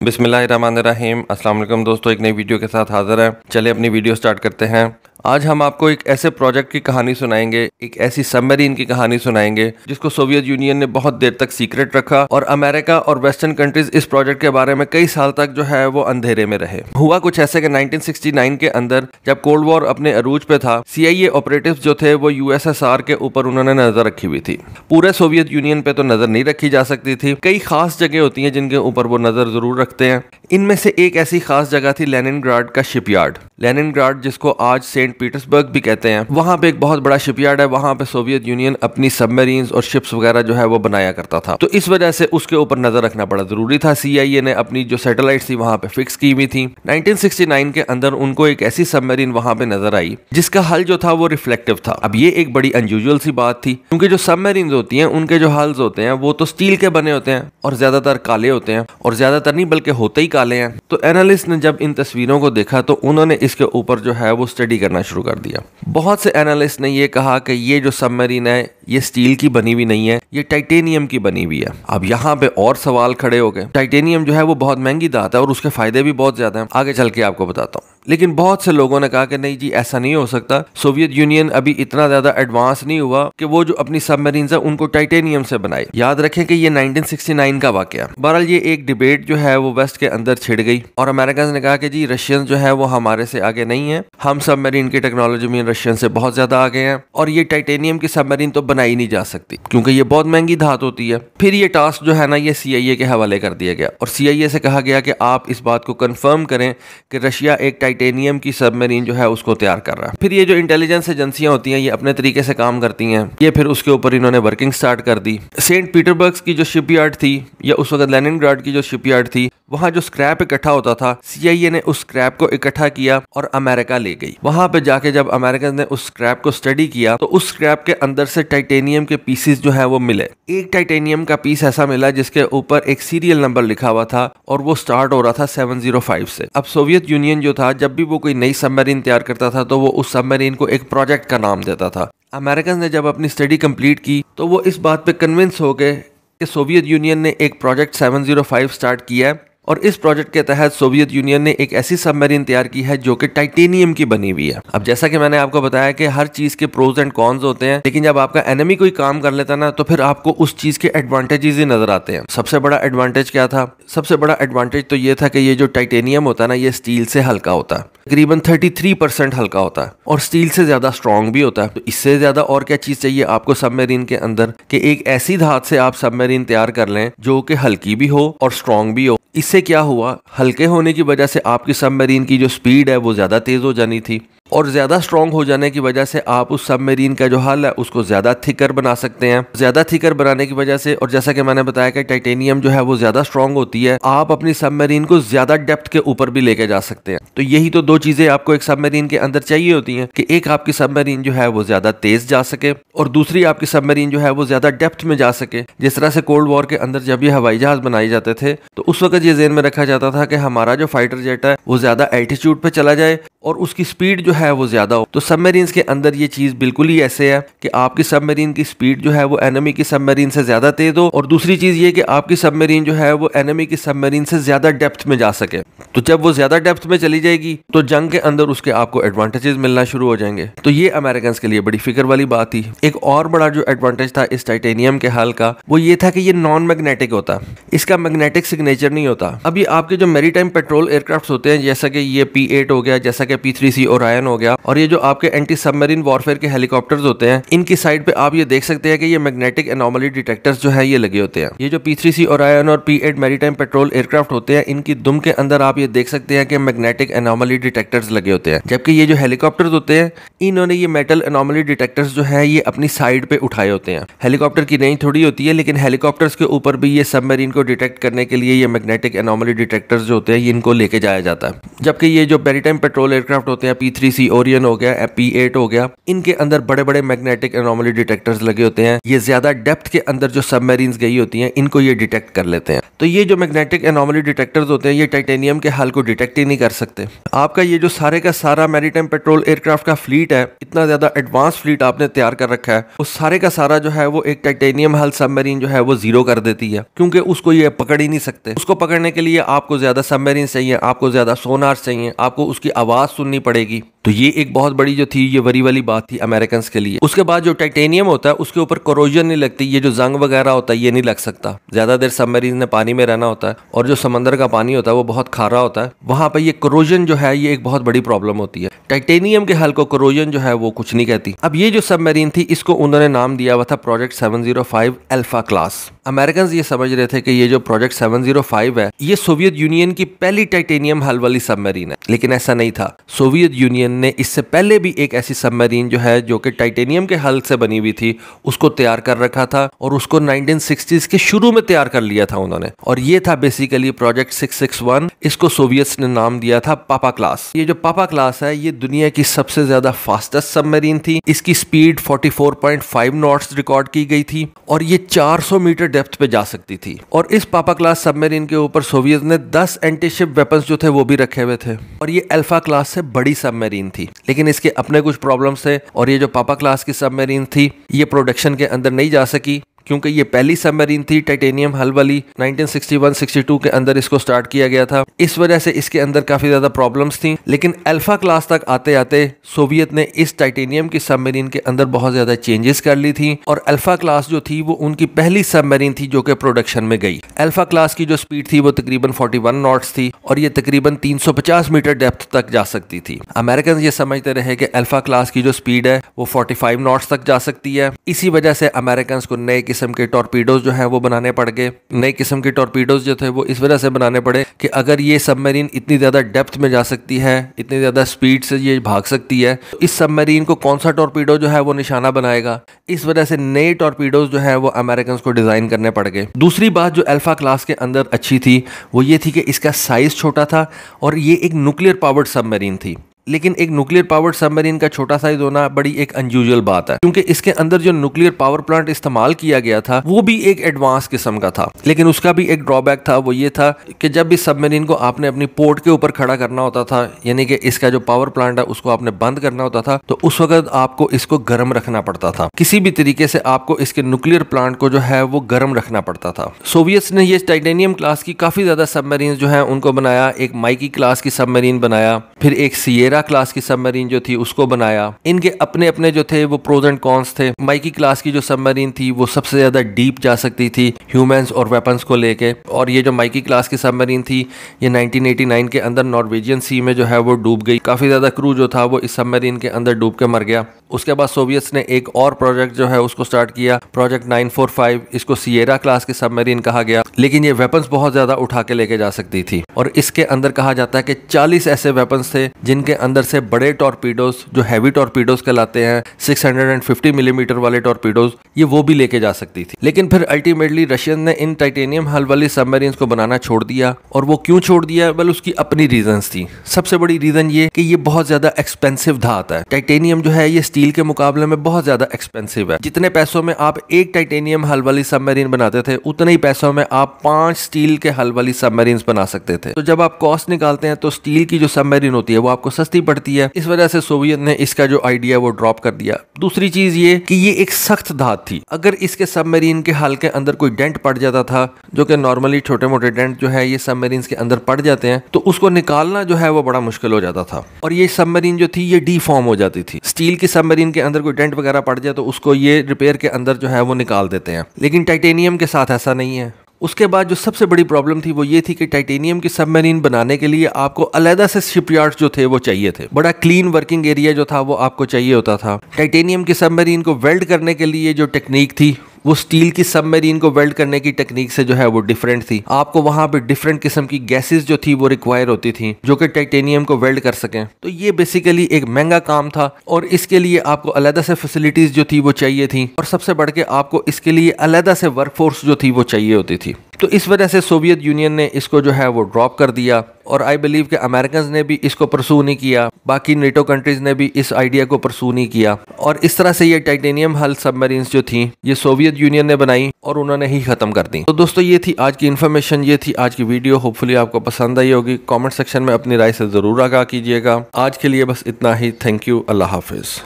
बिस्मिल्लाहिर्रहमानिर्रहीम। अस्सलाम वालेकुम दोस्तों, एक नई वीडियो के साथ हाजिर है। चलिए अपनी वीडियो स्टार्ट करते हैं। आज हम आपको एक ऐसे प्रोजेक्ट की कहानी सुनाएंगे, एक ऐसी सबमरीन की कहानी सुनाएंगे जिसको सोवियत यूनियन ने बहुत देर तक सीक्रेट रखा और अमेरिका और वेस्टर्न कंट्रीज इस प्रोजेक्ट के बारे में कई साल तक जो है वो अंधेरे में रहे। हुआ कुछ ऐसे कि 1969 के अंदर जब कोल्ड वॉर अपने अरूज पे था, CIA ऑपरेटिव्स जो थे वो USSR के ऊपर उन्होंने नजर रखी हुई थी। पूरे सोवियत यूनियन पे तो नजर नहीं रखी जा सकती थी, कई खास जगह होती हैं जिनके ऊपर वो नजर जरूर रखते हैं। इनमें से एक ऐसी खास जगह थी लेनिनग्राड का शिपयार्ड। लेनिनग्राड जिसको आज सेंट पीटर्सबर्ग भी कहते हैं, वहां पे एक बहुत बड़ा शिपयार्ड है। वहां पे सोवियत यूनियन अपनी सबमरीन्स और शिप्स वगैरह जो है वो बनाया करता था, तो इस वजह से उसके ऊपर नजर रखना बड़ा जरूरी था। CIA ने अपनी जो सैटेलाइट थी वहां पे फिक्स की हुई थी। 1969 के अंदर उनको एक ऐसी सबमरीन वहां पे नजर आई जिसका हल जो था वो रिफ्लेक्टिव था। अब ये एक बड़ी अनयूजुअल सी बात थी, क्योंकि जो सबमरीन होती हैं उनके जो हल्स होते हैं वो तो स्टील के बने होते हैं और ज्यादातर काले होते हैं, और ज्यादातर नहीं बल्कि होते ही काले हैं। तो एनालिस्ट ने जब इन तस्वीरों को देखा तो उन्होंने इसके ऊपर जो है वो स्टडी करना शुरू कर दिया। बहुत से एनालिस्ट ने ये कहा कि ये जो सबमरीन है ये स्टील की बनी हुई नहीं है, ये टाइटेनियम की बनी हुई है। अब यहाँ पे और सवाल खड़े हो गए। टाइटेनियम जो है वो बहुत महंगी धात है और उसके फायदे भी बहुत ज्यादा हैं, आगे चल के आपको बताता हूँ। लेकिन बहुत से लोगों ने कहा कि नहीं जी, ऐसा नहीं हो सकता, सोवियत यूनियन अभी इतना ज्यादा एडवांस नहीं हुआ कि वो जो अपनी सबमरीन्स है उनको टाइटेनियम से बनाए। याद रखें कि ये 1969 का वाकया। बहरहाल ये एक डिबेट जो है वो वेस्ट के अंदर छिड़ गई और अमेरिकन ने कहा कि जी रशियन जो है वो हमारे से आगे नहीं है, हम सबमरीन की टेक्नोलॉजी में रशियन से बहुत ज्यादा आगे हैं और ये टाइटेनियम की सबमरीन तो बनाई नहीं जा सकती क्योंकि ये बहुत महंगी धात होती है। फिर ये टास्क जो है ना ये CIA के हवाले कर दिया गया और CIA से कहा गया कि आप इस बात को कंफर्म करें कि रशिया एक टाइटेनियम की सबमरीन जो है उसको तैयार कर रहा है। फिर ये जो इंटेलिजेंस एजेंसियां होती हैं ये अपने तरीके से काम करती हैं, ये फिर उसके ऊपर इन्होंने वर्किंग स्टार्ट कर दी। सेंट पीटर्सबर्ग की जो शिपयार्ड थी या उस वक्त लेनिनग्राड की जो शिपयार्ड थी, वहां जो स्क्रैप इकट्ठा होता था, CIA ने उस स्क्रैप को इकट्ठा किया और अमेरिका ले गई। वहां पे जाके जब अमेरिकन ने उस स्क्रैप को स्टडी किया तो उस स्क्रैप के अंदर से टाइटेनियम के पीसेस जो है वो मिले। एक टाइटेनियम का पीस ऐसा मिला जिसके ऊपर एक सीरियल नंबर लिखा हुआ था और वो स्टार्ट हो रहा था 705 से। अब सोवियत यूनियन जो था जब भी वो कोई नई सबमरीन तैयार करता था तो वो उस सबमरीन को एक प्रोजेक्ट का नाम देता था। अमेरिकन ने जब अपनी स्टडी कंप्लीट की तो वो इस बात पे कन्विंस हो गए कि सोवियत यूनियन ने एक प्रोजेक्ट 705 स्टार्ट किया है और इस प्रोजेक्ट के तहत सोवियत यूनियन ने एक ऐसी सबमरीन तैयार की है जो कि टाइटेनियम की बनी हुई है। अब जैसा कि मैंने आपको बताया कि हर चीज के प्रोज एंड कॉन्स होते हैं, लेकिन जब आपका एनिमी कोई काम कर लेता ना तो फिर आपको उस चीज के एडवांटेजेस ही नजर आते हैं। सबसे बड़ा एडवांटेज क्या था? सबसे बड़ा एडवांटेज तो ये था कि ये जो टाइटेनियम होता है ना ये स्टील से हल्का होता है, तकरीबन 33% हल्का होता है और स्टील से ज्यादा स्ट्रॉन्ग भी होता है। तो इससे ज्यादा और क्या चीज चाहिए आपको सबमरीन के अंदर कि एक ऐसी धात से आप सबमरीन तैयार कर लें जो कि हल्की भी हो और स्ट्रॉन्ग भी हो। इससे क्या हुआ, हल्के होने की वजह से आपकी सबमरीन की जो स्पीड है वो ज्यादा तेज हो जानी थी और ज्यादा स्ट्रॉन्ग हो जाने की वजह से आप उस सबमरीन का जो हल है उसको ज्यादा थिकर बना सकते हैं। ज्यादा थिकर बनाने की वजह से, और जैसा कि मैंने बताया कि टाइटेनियम जो है वो ज्यादा स्ट्रॉन्ग होती है, आप अपनी सबमरीन को ज्यादा डेप्थ के ऊपर भी लेके जा सकते हैं। तो यही तो दो चीजें आपको एक सबमरीन के अंदर चाहिए होती हैं कि एक आपकी सबमरीन जो है वो ज्यादा तेज जा सके और दूसरी आपकी सबमरीन जो है वो ज्यादा डेप्थ में जा सके। जिस तरह से कोल्ड वॉर के अंदर जब ये हवाई जहाज बनाए जाते थे तो उस वक्त ये ज़हन में रखा जाता था कि हमारा जो फाइटर जेट है वो ज्यादा एल्टीट्यूड पे चला जाए और उसकी स्पीड जो है वो ज्यादा हो। तो सबमरीन्स के अंदर ये चीज बिल्कुल ही ऐसे है कि आपकी सबमरीन की स्पीड जो है वो एनिमी की सबमरीन से ज्यादा तेज हो और दूसरी चीज ये कि आपकी सबमरीन जो है वो एनिमी की सबमरीन से ज्यादा डेप्थ में जा सके। तो जब वो ज्यादा डेप्थ में चली जाएगी तो जंग के अंदर उसके आपको एडवांटेजेस मिलना शुरू हो जाएंगे। तो ये अमेरिकन के लिए बड़ी फिक्र वाली बात थी। एक और बड़ा जो एडवांटेज था इस टाइटेनियम के हल का वो ये था कि ये नॉन मैग्नेटिक होता, इसका मैग्नेटिक सिग्नेचर नहीं होता। अभी आपके जो मैरीटाइम पेट्रोल एयरक्राफ्ट होते हैं जैसा कि ये P8 हो गया, जैसा कि P3C ओरायन हो गया, और ये जो आपके एंटी सबमरीन वॉरफेयर के हेलीकॉप्टर्स होते हैं इनकी साइड पे आप ये देख सकते हैं कि ये मैग्नेटिक एनोमली डिटेक्टर्स जो है ये लगे होते हैं। ये जो P3C ओरायन और P8 मैरीटाइम पेट्रोल एयरक्राफ्ट होते हैं इनकी दुम के अंदर आप ये देख सकते हैं कि मैग्नेटिक एनोमली डिटेक्टर्स लगे होते हैं। जबकि ये जो हेलीकॉप्टर्स होते हैं इन्होंने ये मेटल एनोमली डिटेक्टर्स जो है ये अपनी साइड पे उठाए होते हैं। हेलीकॉप्टर की रेंज थोड़ी होती है लेकिन हेलीकॉप्टर्स के ऊपर भी ये सबमरीन को डिटेक्ट करने के लिए ये मैग्नेटिक एनोमली डिटेक्टर्स जो होते हैं इनको लेके जाया जाता है। जबकि ये जो मैरीटाइम पेट्रोल एयरक्राफ्ट होते हैं P3C PVC ओरियन हो गया, P8 हो गया, इनके अंदर बड़े बड़े मैग्नेटिक एनोमली डिटेक्टर्स लगे होते हैं। ये ज्यादा डेप्थ के अंदर जो सबमरीन्स गई होती हैं इनको ये डिटेक्ट कर लेते हैं। तो ये जो मैग्नेटिक एनोमली डिटेक्टर्स होते हैं ये टाइटेनियम के हल को डिटेक्ट ही नहीं कर सकते। आपका ये जो सारे का सारा मैरीटाइम पेट्रोल एयरक्राफ्ट का फ्लीट है, इतना ज्यादा एडवांस फ्लीट आपने तैयार कर रखा है, वो सारे का सारा जो है वो एक टाइटेनियम हल सबमरीन जो है वो जीरो कर देती है, क्योंकि उसको ये पकड़ ही नहीं सकते। उसको पकड़ने के लिए आपको ज्यादा सबमरीन चाहिए, आपको ज्यादा सोनार चाहिए, आपको उसकी आवाज सुननी पड़ेगी। तो ये एक बहुत बड़ी जो थी ये वरी वाली बात थी अमेरिकन के लिए। उसके बाद जो टाइटेनियम होता है उसके ऊपर कोरोजन नहीं लगती, ये जो जंग वगैरह होता है ये नहीं लग सकता। ज्यादा देर सबमरीन ने पानी में रहना होता है और जो समंदर का पानी होता है वो बहुत खारा होता है, वहां पर ये कोरोजन जो है ये एक बहुत बड़ी प्रॉब्लम होती है। टाइटेनियम के हल को कोरोजन जो है वो कुछ नहीं कहती। अब ये जो सबमरीन थी इसको उन्होंने नाम दिया हुआ था प्रोजेक्ट 705 अल्फा क्लास। अमेरिकन ये समझ रहे थे कि ये जो प्रोजेक्ट 705 है ये सोवियत यूनियन की पहली टाइटेनियम हल वाली सबमरीन है, लेकिन ऐसा नहीं था। सोवियत यूनियन ने इससे पहले भी एक ऐसी सबमरीन जो है जो कि टाइटेनियम के हल से बनी हुई थी उसको तैयार कर रखा था और उसको 1960s के शुरू में तैयार कर लिया था उन्होंने, और ये था बेसिकली प्रोजेक्ट 661। इसको सोवियट्स ने नाम दिया था पापा क्लास। ये जो पापा क्लास है ये दुनिया की सबसे ज्यादा फास्टेस्ट सबमरीन थी। इसकी स्पीड 44.5 नॉट्स रिकॉर्ड की गई थी और ये 400 मीटर डेप्थ पे जा सकती थी। और इस पापा क्लास सबमरीन के ऊपर सोवियत ने 10 एंटीशिप वेपन्स जो थे वो भी रखे हुए थे, और ये अल्फा क्लास से बड़ी सबमरीन थी, लेकिन इसके अपने कुछ प्रॉब्लम्स थे। और ये जो पापा क्लास की सबमरीन थी ये प्रोडक्शन के अंदर नहीं जा सकी क्योंकि ये पहली सबमरीन थी टाइटेनियम हल वाली। 1961-62 के अंदर इसको स्टार्ट किया गया था, इस वजह से इसके अंदर काफी ज्यादा प्रॉब्लम्स थी। लेकिन अल्फा क्लास तक आते आते सोवियत ने इस टाइटेनियम की सबमरीन के अंदर बहुत ज्यादा चेंजेस कर ली थी, और अल्फा क्लास जो थी वो उनकी पहली सबमरीन थी जो कि प्रोडक्शन में गई। अल्फा क्लास की जो स्पीड थी वो तकरीबन 41 नॉट्स थी और ये तकरीबन 350 मीटर डेप्थ तक जा सकती थी। अमेरिकन ये समझते रहे कि अल्फा क्लास की जो स्पीड है वो 45 नॉट्स तक जा सकती है। इसी वजह से अमेरिकन को नए किस्म के टॉर्पीडोज जो है वो बनाने पड़ गए। नए किस्म के टॉर्पीडोज जो थे वो इस वजह से बनाने पड़े कि अगर ये सबमरीन इतनी ज्यादा डेप्थ में जा सकती है, इतनी ज्यादा स्पीड से ये भाग सकती है, तो इस सबमरीन को कौन सा टॉर्पीडो जो है वो निशाना बनाएगा। इस वजह से नए टॉर्पीडोज जो है वो अमेरिकन को डिजाइन करने पड़ गए। दूसरी बात जो अल्फा क्लास के अंदर अच्छी थी वो ये थी कि इसका साइज छोटा था और ये एक न्यूक्लियर पावर्ड सबमरीन थी। लेकिन एक न्यूक्लियर पावर्ड सबमरीन का छोटा साइज होना बड़ी एक अनयूजुअल बात है, क्योंकि इसके अंदर जो न्यूक्लियर पावर प्लांट इस्तेमाल किया गया था वो भी एक एडवांस किस्म का था। लेकिन उसका भी एक ड्रॉबैक था, वो ये था कि जब भी सबमरीन को आपने अपनी पोर्ट के ऊपर खड़ा करना होता था, यानी कि इसका जो पावर प्लांट है उसको आपने बंद करना होता था, तो उस वक्त आपको इसको गर्म रखना पड़ता था। किसी भी तरीके से आपको इसके न्यूक्लियर प्लांट को जो है वो गर्म रखना पड़ता था। सोवियट्स ने ये टाइटेनियम क्लास की काफी ज्यादा सबमरीन जो है उनको बनाया। एक माइकी क्लास की सबमरीन बनाया, फिर एक सियरा क्लास की सबमरीन जो थी उसको बनाया। इनके अपने अपने जो थे वो प्रोज एंड कॉन्स थे। माइकी क्लास की जो सबमरीन थी वो सबसे ज्यादा डीप जा सकती थी ह्यूमंस और वेपन्स को लेके, और ये जो माइकी क्लास की सबमरीन थी ये 1989 के अंदर नॉर्वेजियन सी में जो है वो डूब गई। काफी ज्यादा क्रू जो था वो इस सबमरीन के अंदर डूब के मर गया। उसके बाद सोवियट्स ने एक और प्रोजेक्ट जो है उसको स्टार्ट किया, प्रोजेक्ट 945। इसको सियरा क्लास की सबमरीन कहा गया, लेकिन ये वेपन्स बहुत ज्यादा उठा के लेके जा सकती थी, और इसके अंदर कहा जाता है कि 40 ऐसे वेपन्स थे जिनके अंदर से बड़े टॉर्पीडोज जो हैवी टॉर्पीडोज कहलाते हैं 650 मिलीमीटर वाले टॉर्पीडोज, ये वो भी लेके जा सकती थी। लेकिन फिर अल्टीमेटली रशियन ने इन टाइटेनियम हल वाली सबमरीन्स को बनाना छोड़ दिया। और वो क्यों छोड़ दिया? वेल, उसकी अपनी रीजंस थी। सबसे बड़ी रीजन ये कि ये बहुत ज्यादा एक्सपेंसिव धात है। टाइटेनियम जो है ये स्टील के मुकाबले में बहुत ज्यादा एक्सपेंसिव है। जितने पैसों में आप एक टाइटेनियम हल वाली सबमरीन बनाते थे उतने ही पैसों में आप 5 स्टील के हल वाली सबमरीन्स बना सकते थे। तो जब आप कॉस्ट निकालते हैं तो स्टील की जो सबमरीन होती है वो आपको सस्ती पड़ती है। इस वजह से सोवियत ने इसका जो आइडिया वो ड्रॉप कर दिया। दूसरी चीज ये कि ये एक सख्त धात थी। अगर इसके सबमरीन के हल के अंदर कोई डेंट पड़ जाता था, जो कि नॉर्मली छोटे मोटे डेंट जो है ये सबमरीन के अंदर पड़ जाते हैं, तो उसको निकालना जो है वो बड़ा मुश्किल हो जाता था और ये सबमरीन जो थी ये डीफॉर्म हो जाती थी। स्टील की सबमरीन के अंदर कोई डेंट वगैरह पड़ जाए तो उसको ये रिपेयर के अंदर जो है वो निकाल देते हैं, लेकिन टाइटेनियम के साथ ऐसा नहीं है। उसके बाद जो सबसे बड़ी प्रॉब्लम थी वो ये थी कि टाइटेनियम की सबमरीन बनाने के लिए आपको अलग से शिपयार्ड्स जो थे वो चाहिए थे। बड़ा क्लीन वर्किंग एरिया जो था वो आपको चाहिए होता था। टाइटेनियम की सबमरीन को वेल्ड करने के लिए जो टेक्निक थी वो स्टील की सबमरीन को वेल्ड करने की टेक्निक से जो है वो डिफरेंट थी। आपको वहां पे डिफरेंट किस्म की गैसेस जो थी वो रिक्वायर होती थी जो कि टाइटेनियम को वेल्ड कर सकें। तो ये बेसिकली एक महंगा काम था और इसके लिए आपको अलग से फैसिलिटीज जो थी वो चाहिए थी, और सबसे बढ़ के आपको इसके लिए अलग से वर्कफोर्स जो थी वो चाहिए होती थी। तो इस वजह से सोवियत यूनियन ने इसको जो है वो ड्रॉप कर दिया और आई बिलीव कि अमेरिकन ने भी इसको परसू नहीं किया, बाकी नेटो कंट्रीज ने भी इस आइडिया को परसू नहीं किया और इस तरह से ये टाइटेनियम हल सबमरीन्स जो थी ये सोवियत यूनियन ने बनाई और उन्होंने ही खत्म कर दी। तो दोस्तों ये थी आज की इन्फॉर्मेशन, ये थी आज की वीडियो। होपफुली आपको पसंद आई होगी। कमेंट सेक्शन में अपनी राय से जरूर आगाह कीजिएगा। आज के लिए बस इतना ही। Thank you. Allah Hafiz.